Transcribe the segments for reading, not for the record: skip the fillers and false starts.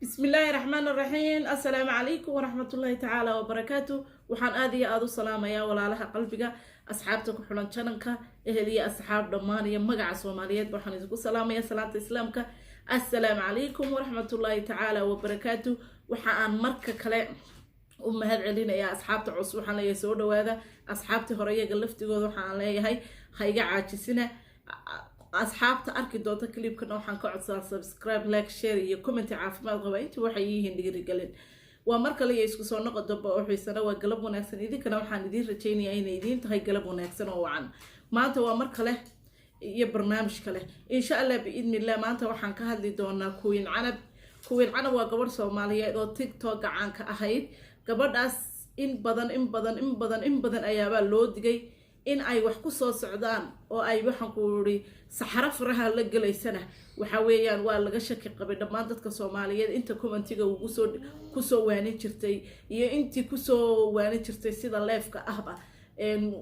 بسم الله الرحمن الرحيم. السلام عليكم ورحمة الله تعالى وبركاته. وحان آدي آدو سلام يا ولا لها قلبك أصحابتك حلان شننك إهلية أصحاب دمانية مقع صوماليات وحان يزكو سلام يا سلامة إسلامك. السلام عليكم ورحمة الله تعالى وبركاته. وحان مركة كلام هاد علينا يا أصحابتي عصوحان لي يسود وهذا أصحابتي هرية قلفتي وحان لي هاي خيقة عاجسنا أصحابتي أركي دوتا كليب كنا وحان كعد سبسكرايب لايك شير iyo comment caafimaad qaba inta waxay yihiin dhiirigelin waa marka la isku soo noqdo waxaysana waa galab wanaagsan idinkana waxaan idin rajaynayaa inay idin tahay galab wanaagsan oo wacan maanta waa mar kale iyo barnaamij kale insha Allah biidnillah maanta waxaan ka hadli doonaa kuwin canab waa gabar Soomaaliyeed oo TikTok gacan ka ahayd gabadhaas in badan ayaaba loo digay in ay wax ku soo socdaan oo ay waxaan ku yiri saxara faraha la galeysana waxa weeyaan waa laga shaki qabay dhammaan dadka Soomaaliyeed inta commentiga ugu soo ku soo waani jirtay iyo intii ku soo waani jirtay sida leefka ahba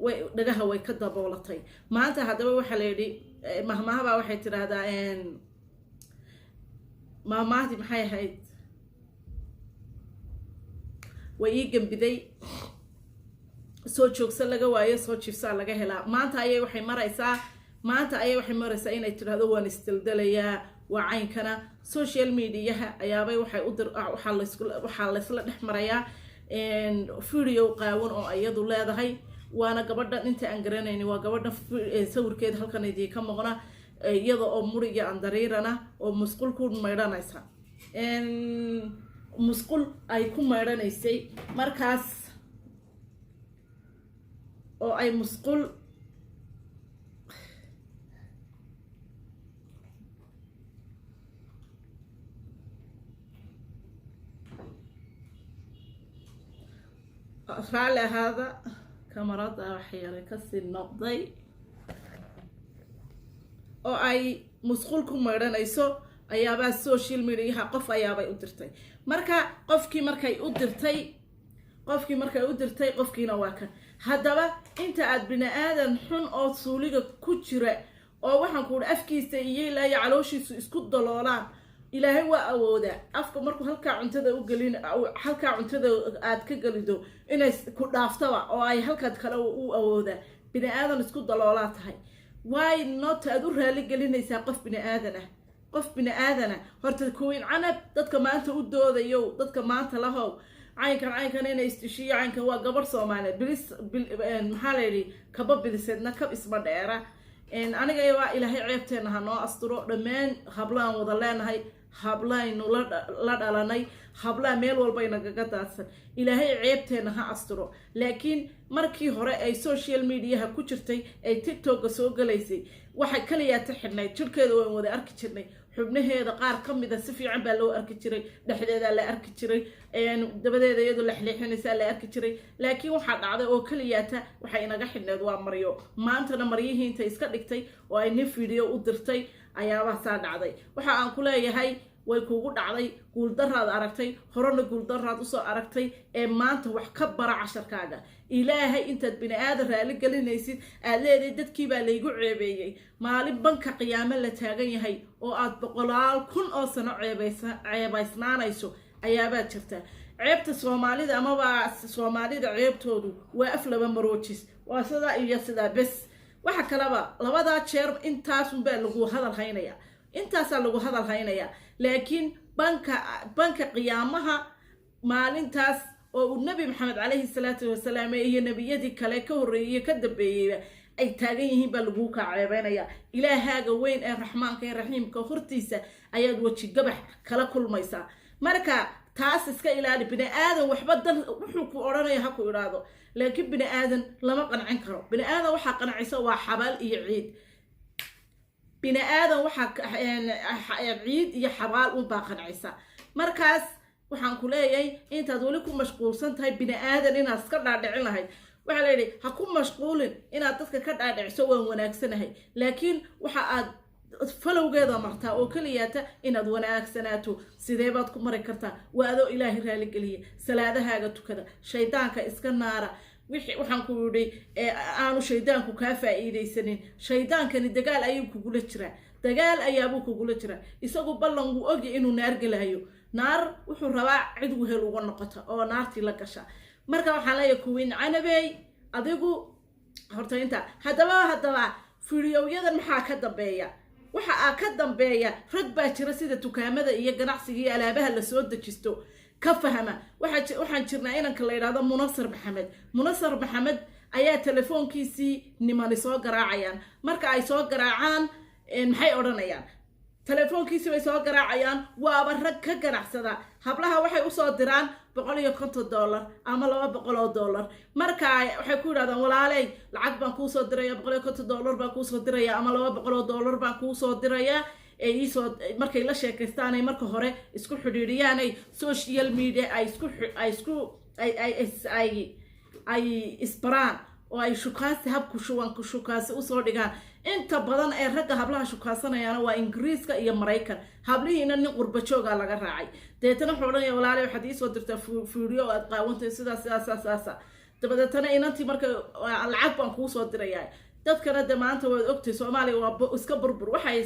way dhagaha way ka daboolatay maanta hadaba waxa la yiri mahmaha waxay tiraahdaa maamaadi maxay ahayd way gambiday soo joogsan laga waayo soo jiifsan laga helaa maanta ayay waxay maraysaa inay tiraahdo waan isdaldalayaa waa caynkana social media ayaabay waxay u dir waxa la isla dhex marayaa video qaawan oo iyadu leedahay waana gabadhan inta aan garanayni waa gabadha sawirkeed halkan idin ka muuqna iyada oo muriga aan dareerana oo musqul ku meedhanaysa musqul ay ku meedhanaysay markaas oo ay musqul رالي هذا كاميرا وحيرة كسي النقضي oo ay musqul ku meedhanayso ayaaba social media qof ayaaba u dirtay marka qofkii markay u dirtay qofkiina waa kan hadaba inta aad binaadan xun oo suuliga ku jira oo waxaan ku afkiisa iyo ilaa calooshiisu isku daloolaan ilaahay waa awooda afka markuu halka cuntada u galin halka cuntada aad ka galido inay ku dhaaftaba oo ay halka kale u awooda binaadan isku daloolaa tahay why not aad u raali gelinaysaa qof binaadan horta kuwin canab dadka maanta u doodayo dadka maanta lahow caynkan inay istishiyo caynkan waa gabar Soomaaliyeed bilis maxaa la yiri kaba biliseedna kab isma dheera aniga waa ilaahay ceebteena ha noo asturo dhammaan hablaan wada leenahay hablaynu la dhalanay habla meel walba inaga daadsan ilaahay ceebteena ha asturo laakiin markii hore ay social media ku jirtay ay TikTok soo galaysay waxa kaliya taxinay jirkeeda waan wada arki jirnay xubnaheeda qaar kamid ah si fiican baa loo arki jiray dhaxdeeda la arki jiray dabadeeda iyadoo la xleexinaysa la arki jiray laakiin waxa dhacday oo kaliya waxa inaga xidhneed waa maryo maantana maryihiin inta iska dhigtay oo ay video u dirtay ayaaba saa dhacday waxa aan ku leeyahay way kuugu dhacday guul daraad aragtay horona guul daraad u soo aragtay ee maanta wax ka bara casharkaaga ilaahay intaad binaadan raali gelinaysid aad leedahay dadkii baa laygu ceebeeyay maalin banka qiyaamo la taagan yahay oo aad boqolaal kun oo sano ceebaysnaanayso ayaaba jirta ceebta Soomaalida ama Soomaalida ceebtoodu waa aflaba maroojis waa sida iyo sida bes waxa kalaba labada jeer intaas un baa lagu hadal haynaya laakiin banka qiyaamaha maalintaas oo nabi Maxamed alayhi salaatu wasalaam iyo nabiyadii kale ka horeeyay ka dambeeyay ay taagan yihiin baa lagu ka ceebeynaya ilaahaaga weyn ee raxmaanka ee raxiimka hortiisa ayaad waji gabax kala kulmaysaa marka taas iska ilaali binaadan waxba dal wuxuu ku oranayaa ha ku iraado laakiin binaadan lama qancin karo binaadan waxa qancaysa waa xabaal iyo ciid binaadan waxa ciid iyo xabaal u baa qancaysa markaas waxaan ku leeyahay intaad wali ku mashquulsan tahay binaadan inaad iska dhaadhicin lahayd waxa la yiri ha ku mashquulin inaad dadka ka dhaadhiciso waan wanaagsanahay laakiin waxa aad falowgeeda martaa oo kaliyaata inaad wanaagsanaato sidee baad ku mari kartaa waado ilaahay raali geliya salaadahaaga tukada shaydaanka iska naara waxaan ku yiri aanu shaydaanku ka faa'iideysanin shaydaankani dagaal ayuu kugula jiraa dagaal ayaabuu kugula jiraa isagu ballan uu og inuu naar galayo naar wuxuu rabaa cid wehel uga noqota oo naartii la gasha marka waxaan leeyahay kuwiin canabey adigu horta inta haddaba fiidiyoyadan maxaa ka dambeeya waxa ka dambeeya rag baa jira sida dukaamada iyo ganacsiga iyo alaabaha la soo dejisto ka fahma waxaan jirnaa inanka la yiraahdo Munasar Maxamed ayaa telefoonkiisii nimani soo garaacayaan marka ay soo garaacaan maxay oranayaan telefoonkiisii way soo garaacayaan waaba rag ka ganacsada hablaha waxay u soo diraan $150 ama $200 marka waxay ku yiraahdaan walaalay lacag baan ku soo diraya $150 baan ku soo diraya ama $200 baan ku soo diraya markay la sheekaystaan ay marka hore isku xiriiriyaan ay social media ay isbaraan oo ay shukaasi habku shukaasi u soo dhigaan inta badan ee ragga hablaha shukaasanayaan waa Ingiriiska iyo Mareykan hablihiina nin qurba jooga laga raacay deetana xoolahay walaalay waxaad ii soo dirtaa fiidiyo aad qaawantay sidaas dabadeetana inantii marka lacag baan ku soo dirayaa dadkana maanta waad ogtay Soomaaliya waa iska burbur waxay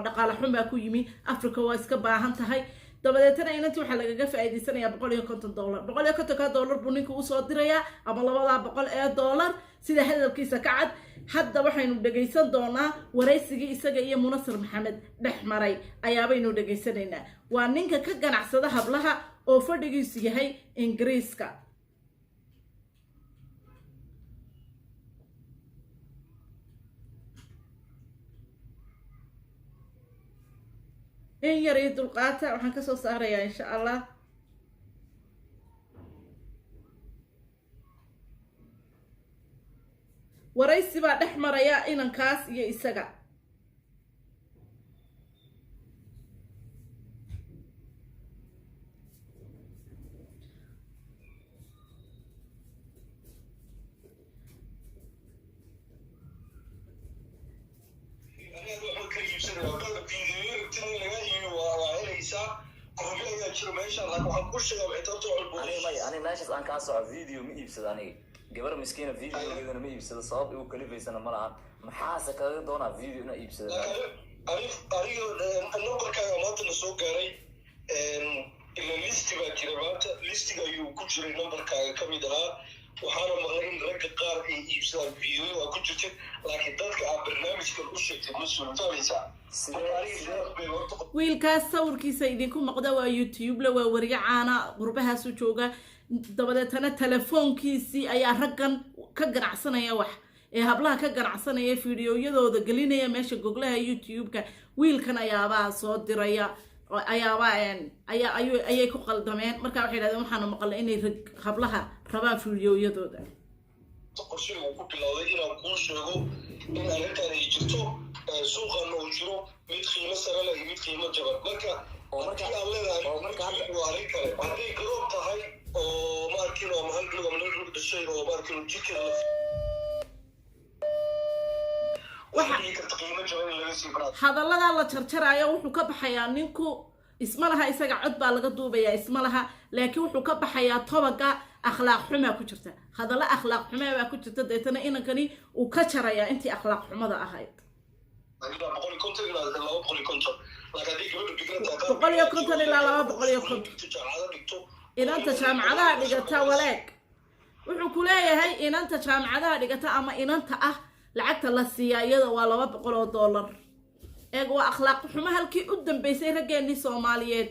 dhaqaale xun baa ku yimi Afrika waa iska baahan tahay dabadeetana inantii waxa lagaga faa'iideysanayaa $150 buu ninku u soo dirayaa ama $200 sida hadalkiisa ka cad hadda waxaynu dhageysan doonaa waraysigii isaga iyo Munasar Maxamed dhexmaray ayaabaynu dhageysanaynaa waa ninka ka ganacsada hablaha oo fadhigiisu yahay Ingiriiska إن يريد القاطع وحن كسو ساريا إن شاء الله ورئيسي بعد أحمر يا إن كاس يا إسقى أنا ناشط أنا كاسو فيديو ميبسد أنا قبل مسكينة فيديو إذا ميبسد صاب وكل في سنة مرة محاسة كذا دونا فيديو إنه يبسد أريو النمبر كان مات نسوق علي الليستي بكرامات ليستي أيو كل النمبر كم يدها وحنا مغلين رجع قار يبسد فيديو وكنت لكن ذلك برنامج كل شيء تمسون تاليسا wiilkaas sawirkiisa idinku maqda waa YouTube la waa wariye caana qurbahaas u jooga dabadeetana telefoonkiisii ayaa raggan ka ganacsanaya wax ee hablaha ka ganacsanaya fiidiyoyadooda gelinaya meesha goglaha YouTube-ka wiilkan ayaaba soo diraya ayay ku qaldameen marka waxay yiraahdeen waxaan maqlay inay hablaha rabaan fiidiyoyadooda qorshiga uu ku bilowday inaan ku sheego in arrintan ay jirto suuqan uu jiro mid qiimo sare leh mid qiimo jaban marka aan leedahay waa arrin kale hadday garoob tahay oo markiin oo mahal bilowga lagu dhashay oo markiin jikada hadallada la jarjarayo wuxuu ka baxayaa ninku isma laha isaga cod baa laga duubayaa isma laha laakiin wuxuu ka baxayaa tobaga akhlaaq xumaa ku jirta hadalla akhlaaq xumaa baa ku jirta deetana inankani uu ka jarayaa intii akhlaaq xumada ahayd inanta jaamacadaha dhigata walaag wuxuu ku leeyahay inanta jaamacadaha dhigata ama inanta ah lacagta la siiyaa iyada waa $200 eeg waa akhlaaq xumo halkii u dambeysay raggeennii Soomaaliyeed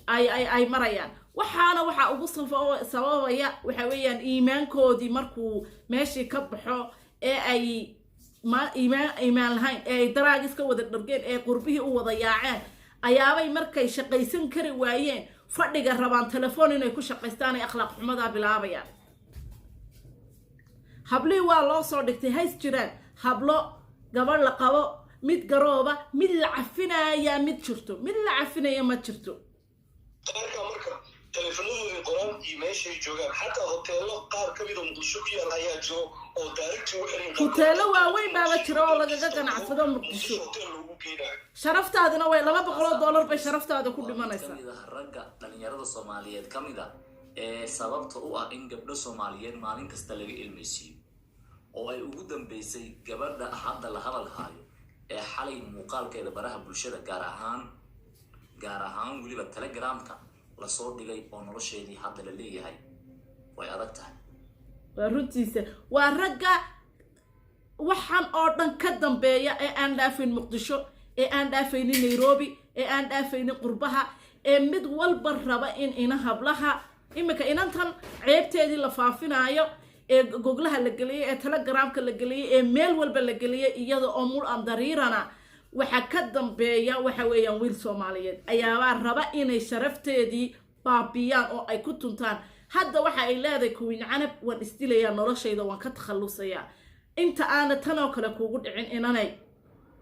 ay marayaan waxaana waxa ugu sababaya waxa weeyaan iimaankoodii markuu meeshii ka baxo ee ay iimaan lahayn ee daraagis ka wada dhargeen ee qurbihii u wada yaaceen ayaabay markay shaqaysan kari waayeen fadhiga rabaan telefoon inay ku shaqaystaan ay akhlaaq xumada bilaabayaan hablii waa loo soo dhigtay hays jiraan hablo gabadh la qabo mid garooba mid la cafinaya mid jirto mid la cafinaya ma jirto marka telefoonadooda qoran iyo meeshay joogaan xataa hoteelo qaar ka mid ah Muqdisho ku yaal ayaa jiro oo direct u xiran hoteelo waaweyn baa jira oo lagaga ganacsado Muqdisho sharaftaadina way $200 bay sharaftaada ku dhimanaysaa ragga dhalinyarada Soomaaliyeed kamida ee sababta u ah in gabdho Soomaaliyeed maalin kasta laga ilmeysiyo oo ay ugu dambeysay gabadha hadda la hadalhayo ee xalay muuqaalkeeda baraha bulshada gaar ahaan waliba Telegramka lasoo dhigay oo nolosheedii hadda la leeyahay way adag tahay. waa runtiisa waa ragga waxaan oo dhan ka dambeeya ee aan dhaafin Muqdisho ee aan dhaafin Nairobi ee aan dhaafin qurbaha ee mid walba raba in ina hablaha imika inantan ceebteedii la faafinayo ee goglaha la galiyay ee telegramka la galiyay ee meel walba la galiyay iyada oo mul aan dariirana waxa ka dambeeya waxa weeyaan wiil Soomaaliyeed ayaa raba inay sharafteedii baabiyaan oo ay ku tuntaan hadda waxa ay leedahay kuwin canab waan istilayaa noloshayda waan ka takhalusayaa inta aan tan oo kale kuugu dhicin inanay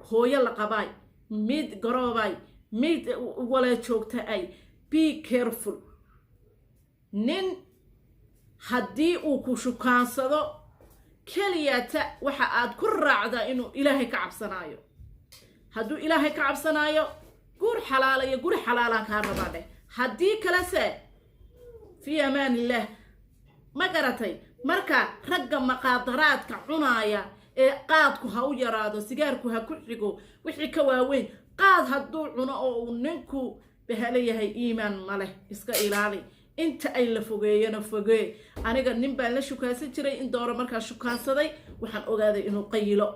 hooyo la qabay mid garoobay mid wala joogta ay be careful nin haddii uu ku shukaansado keliyata waxa aad ku raacdaa inuu ilaahay ka cabsanaayo hadduu ilaahay ka cabsanaayo guur xalaal iyo guri xalaalaan kaa rabaa dheh haddii kale se fi amaanillah ma garatay marka ragga maqaadaraadka cunaaya ee qaadku ha u yaraado sigaarku ha ku xigo wixii ka waaweyn qaad hadduu cuno oo uu ninku bahalayahay iimaan ma leh iska ilaali inta ay la fogeeyana fogee aniga nin baan la shukaasan jiray in dooro markaa shukaansaday waxaan ogaaday inuu qaylo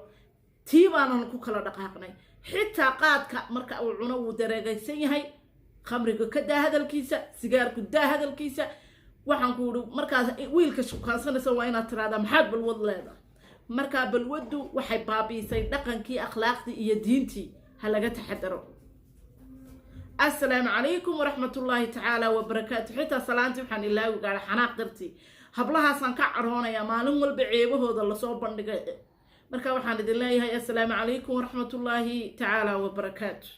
tii baanan ku kala dhaqaaqnay xitaa qaadka marka uu cuno wuu dareegaysan yahay khamriga ka daa hadalkiisa sigaarku daa hadalkiisa waxaan ku yidhi markaas wiilka shukaansanaysa waa inaad tiraahdaa maxaad balwad leedahay markaa balwaddu waxay baabiisay dhaqankii akhlaaqdii iyo diintii ha laga taxadaro. السلام عليكم ورحمة الله تعالى وبركاته حتى سلامتي وحن الله وقال حناقرتي هبلها سنكعرهون يا مالهم والبعيبه هذا اللي صوب مركا وحن الله السلام عليكم ورحمة الله تعالى وبركاته.